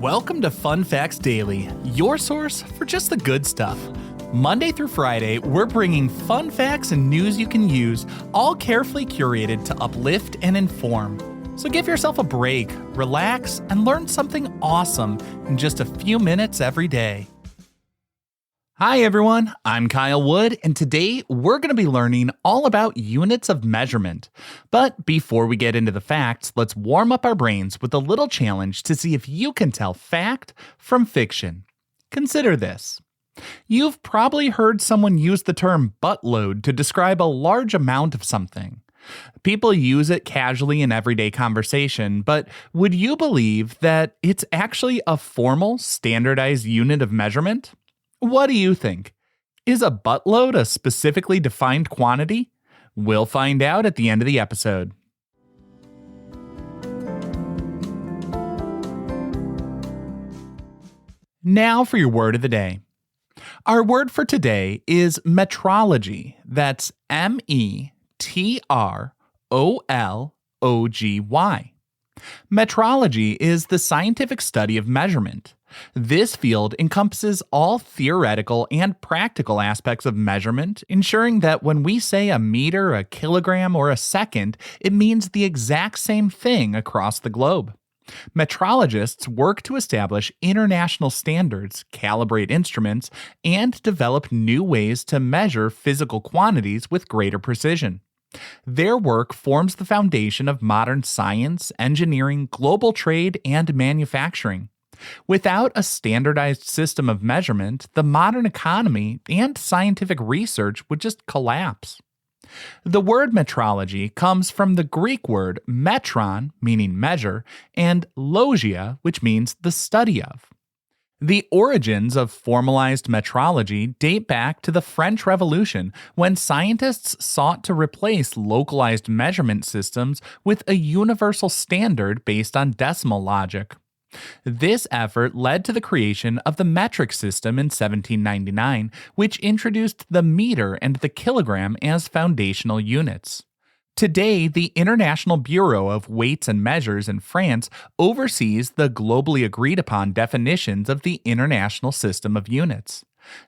Welcome to Fun Facts Daily, your source for just the good stuff. Monday through Friday, we're bringing fun facts and news you can use, all carefully curated to uplift and inform. So give yourself a break, relax, and learn something awesome in just a few minutes every day. Hi everyone, I'm Kyle Wood, and today we're going to be learning all about units of measurement. But before we get into the facts, let's warm up our brains with a little challenge to see if you can tell fact from fiction. Consider this. You've probably heard someone use the term buttload to describe a large amount of something. People use it casually in everyday conversation, but would you believe that it's actually a formal, standardized unit of measurement? What do you think? Is a buttload a specifically defined quantity? We'll find out at the end of the episode. Now for your word of the day. Our word for today is metrology. That's METROLOGY. Metrology is the scientific study of measurement. This field encompasses all theoretical and practical aspects of measurement, ensuring that when we say a meter, a kilogram, or a second, it means the exact same thing across the globe. Metrologists work to establish international standards, calibrate instruments, and develop new ways to measure physical quantities with greater precision. Their work forms the foundation of modern science, engineering, global trade, and manufacturing. Without a standardized system of measurement, the modern economy and scientific research would just collapse. The word metrology comes from the Greek word metron, meaning measure, and logia, which means the study of. The origins of formalized metrology date back to the French Revolution, when scientists sought to replace localized measurement systems with a universal standard based on decimal logic. This effort led to the creation of the metric system in 1799, which introduced the meter and the kilogram as foundational units. Today, the International Bureau of Weights and Measures in France oversees the globally agreed upon definitions of the international system of units.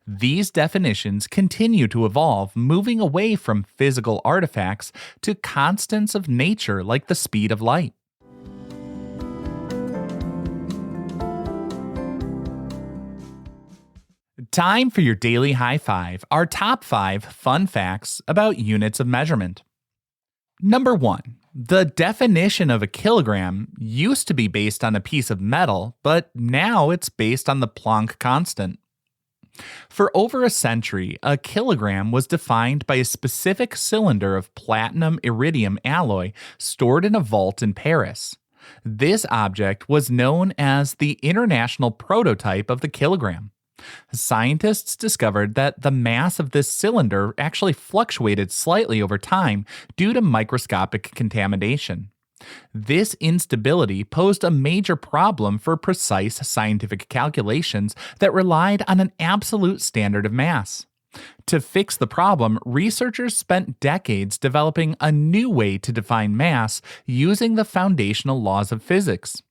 These definitions continue to evolve, moving away from physical artifacts to constants of nature like the speed of light. Time for your daily high five, our top 5 fun facts about units of measurement. Number 1. The definition of a kilogram used to be based on a piece of metal, but now it's based on the Planck constant. For over a century, a kilogram was defined by a specific cylinder of platinum-iridium alloy stored in a vault in Paris. This object was known as the international prototype of the kilogram. Scientists discovered that the mass of this cylinder actually fluctuated slightly over time due to microscopic contamination. This instability posed a major problem for precise scientific calculations that relied on an absolute standard of mass. To fix the problem, researchers spent decades developing a new way to define mass using the foundational laws of physics.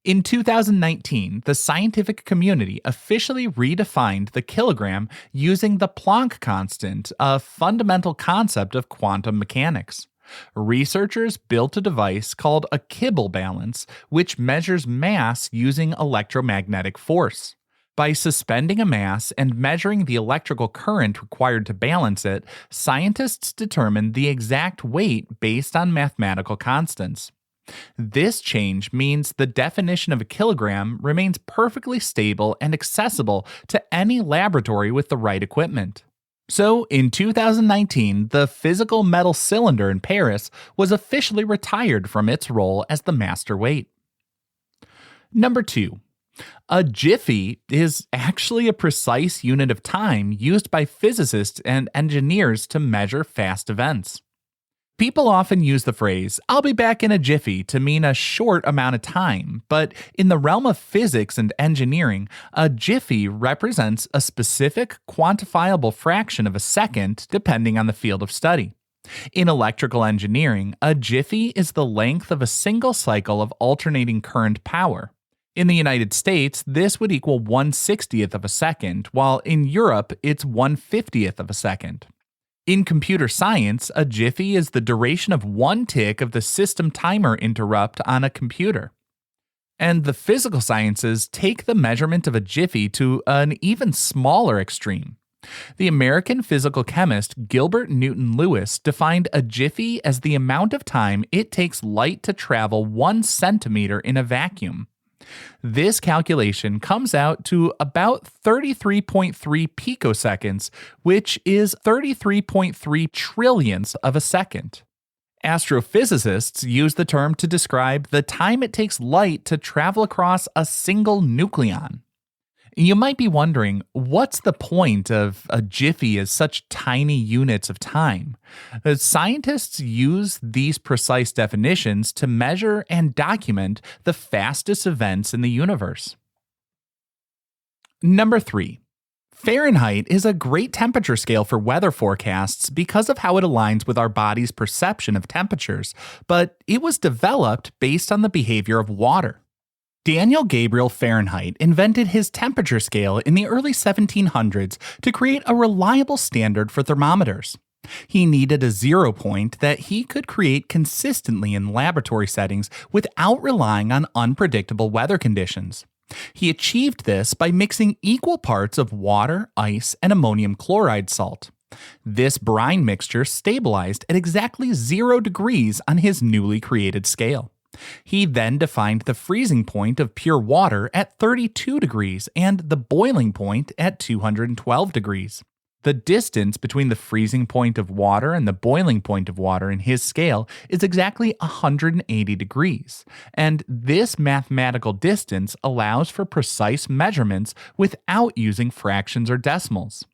In 2019, the scientific community officially redefined the kilogram using the Planck constant, a fundamental concept of quantum mechanics. Researchers built a device called a Kibble balance, which measures mass using electromagnetic force. By suspending a mass and measuring the electrical current required to balance it, scientists determined the exact weight based on mathematical constants. This change means the definition of a kilogram remains perfectly stable and accessible to any laboratory with the right equipment. So, in 2019, the physical metal cylinder in Paris was officially retired from its role as the master weight. Number 2. A jiffy is actually a precise unit of time used by physicists and engineers to measure fast events. People often use the phrase, "I'll be back in a jiffy," to mean a short amount of time, but in the realm of physics and engineering, a jiffy represents a specific quantifiable fraction of a second depending on the field of study. In electrical engineering, a jiffy is the length of a single cycle of alternating current power. In the United States, this would equal 1/60th of a second, while in Europe, it's 1/50th of a second. In computer science, a jiffy is the duration of one tick of the system timer interrupt on a computer. And the physical sciences take the measurement of a jiffy to an even smaller extreme. The American physical chemist Gilbert Newton Lewis defined a jiffy as the amount of time it takes light to travel 1 centimeter in a vacuum. This calculation comes out to about 33.3 picoseconds, which is 33.3 trillionths of a second. Astrophysicists use the term to describe the time it takes light to travel across a single nucleon. You might be wondering, what's the point of a jiffy as such tiny units of time? Scientists use these precise definitions to measure and document the fastest events in the universe. Number 3. Fahrenheit is a great temperature scale for weather forecasts because of how it aligns with our body's perception of temperatures, but it was developed based on the behavior of water. Daniel Gabriel Fahrenheit invented his temperature scale in the early 1700s to create a reliable standard for thermometers. He needed a 0 point that he could create consistently in laboratory settings without relying on unpredictable weather conditions. He achieved this by mixing equal parts of water, ice, and ammonium chloride salt. This brine mixture stabilized at exactly 0 degrees on his newly created scale. He then defined the freezing point of pure water at 32 degrees and the boiling point at 212 degrees. The distance between the freezing point of water and the boiling point of water in his scale is exactly 180 degrees, and this mathematical distance allows for precise measurements without using fractions or decimals.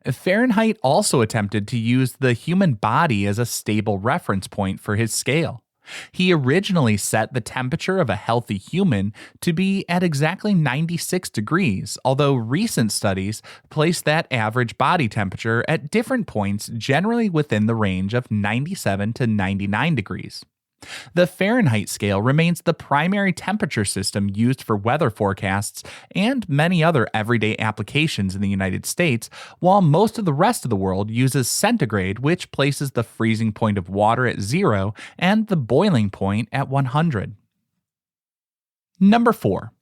Fahrenheit also attempted to use the human body as a stable reference point for his scale. He originally set the temperature of a healthy human to be at exactly 96 degrees, although recent studies place that average body temperature at different points generally within the range of 97 to 99 degrees. The Fahrenheit scale remains the primary temperature system used for weather forecasts and many other everyday applications in the United States, while most of the rest of the world uses centigrade, which places the freezing point of water at 0 and the boiling point at 100. Number 4.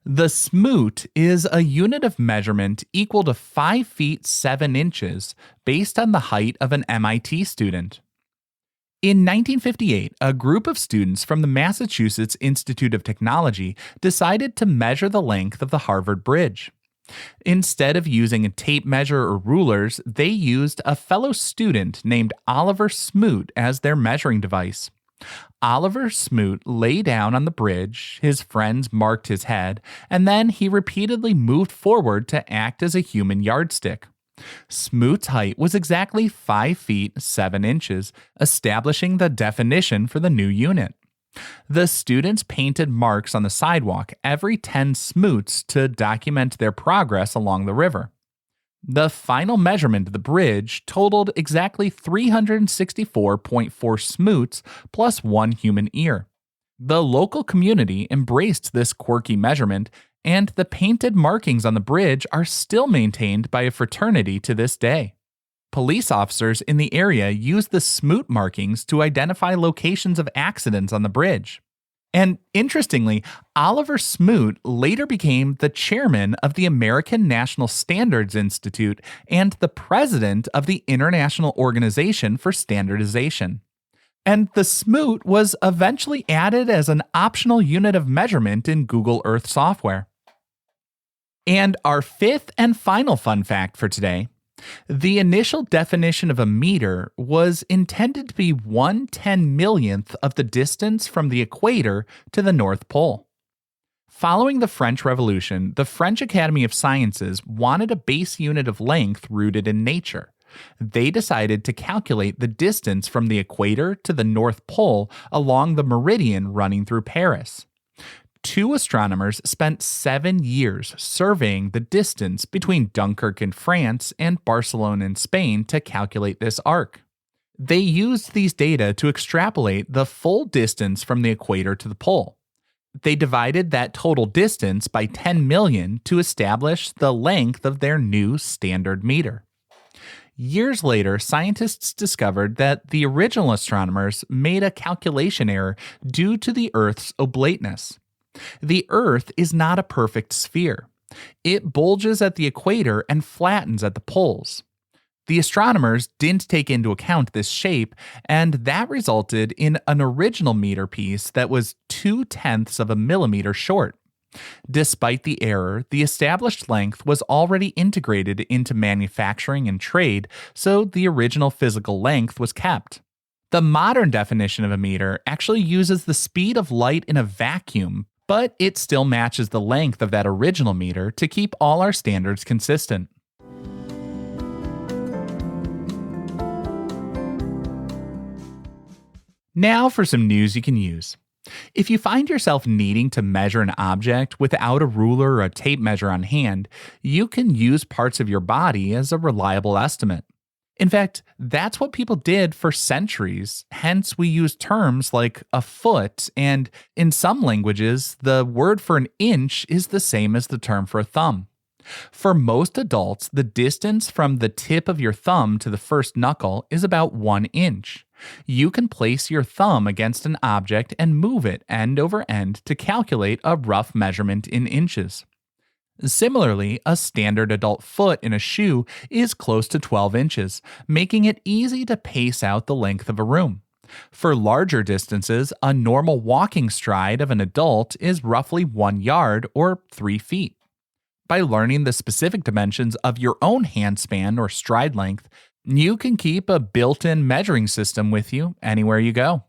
The smoot is a unit of measurement equal to 5 feet 7 inches based on the height of an MIT student. In 1958, a group of students from the Massachusetts Institute of Technology decided to measure the length of the Harvard Bridge. Instead of using a tape measure or rulers, they used a fellow student named Oliver Smoot as their measuring device. Oliver Smoot lay down on the bridge, his friends marked his head, and then he repeatedly moved forward to act as a human yardstick. Smoot's height was exactly 5 feet 7 inches, establishing the definition for the new unit. The students painted marks on the sidewalk every 10 smoots to document their progress along the river. The final measurement of the bridge totaled exactly 364.4 smoots plus 1 human ear. The local community embraced this quirky measurement, and the painted markings on the bridge are still maintained by a fraternity to this day. Police officers in the area use the smoot markings to identify locations of accidents on the bridge. And interestingly, Oliver Smoot later became the chairman of the American National Standards Institute and the president of the International Organization for Standardization. And the smoot was eventually added as an optional unit of measurement in Google Earth software. And our fifth and final fun fact for today: the initial definition of a meter was intended to be 1/10,000,000th of the distance from the equator to the North Pole. Following the French Revolution, the French Academy of Sciences wanted a base unit of length rooted in nature. They decided to calculate the distance from the equator to the North Pole along the meridian running through Paris. 2 astronomers spent 7 years surveying the distance between Dunkirk in France and Barcelona in Spain to calculate this arc. They used these data to extrapolate the full distance from the equator to the pole. They divided that total distance by 10 million to establish the length of their new standard meter. Years later, scientists discovered that the original astronomers made a calculation error due to the Earth's oblateness. The Earth is not a perfect sphere. It bulges at the equator and flattens at the poles. The astronomers didn't take into account this shape, and that resulted in an original meter piece that was 0.2 of a millimeter short. Despite the error, the established length was already integrated into manufacturing and trade, so the original physical length was kept. The modern definition of a meter actually uses the speed of light in a vacuum, but it still matches the length of that original meter to keep all our standards consistent. Now for some news you can use. If you find yourself needing to measure an object without a ruler or a tape measure on hand, you can use parts of your body as a reliable estimate. In fact, that's what people did for centuries, hence we use terms like a foot, and in some languages, the word for an inch is the same as the term for a thumb. For most adults, the distance from the tip of your thumb to the first knuckle is about 1 inch. You can place your thumb against an object and move it end over end to calculate a rough measurement in inches. Similarly, a standard adult foot in a shoe is close to 12 inches, making it easy to pace out the length of a room. For larger distances, a normal walking stride of an adult is roughly 1 yard or 3 feet. By learning the specific dimensions of your own handspan or stride length, you can keep a built-in measuring system with you anywhere you go.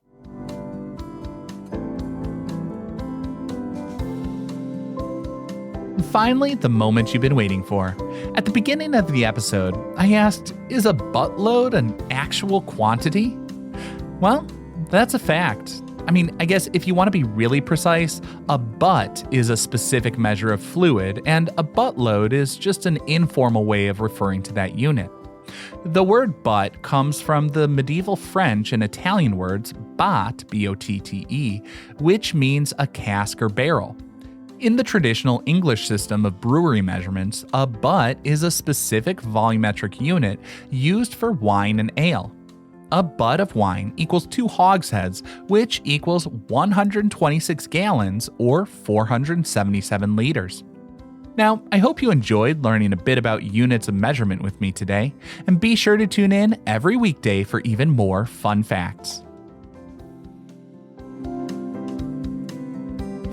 Finally, the moment you've been waiting for. At the beginning of the episode, I asked, is a buttload an actual quantity? Well, that's a fact. I guess if you want to be really precise, a butt is a specific measure of fluid, and a buttload is just an informal way of referring to that unit. The word butt comes from the medieval French and Italian words botte, B-O-T-T-E, which means a cask or barrel. In the traditional English system of brewery measurements, a butt is a specific volumetric unit used for wine and ale. A butt of wine equals 2 hogsheads, which equals 126 gallons or 477 liters. Now, I hope you enjoyed learning a bit about units of measurement with me today, and be sure to tune in every weekday for even more fun facts.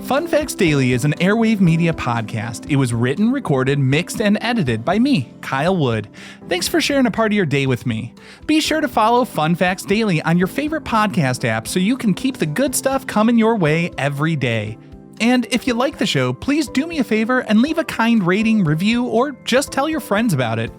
Fun Facts Daily is an Airwave Media podcast. It was written, recorded, mixed, and edited by me, Kyle Wood. Thanks for sharing a part of your day with me. Be sure to follow Fun Facts Daily on your favorite podcast app so you can keep the good stuff coming your way every day. And if you like the show, please do me a favor and leave a kind rating, review, or just tell your friends about it.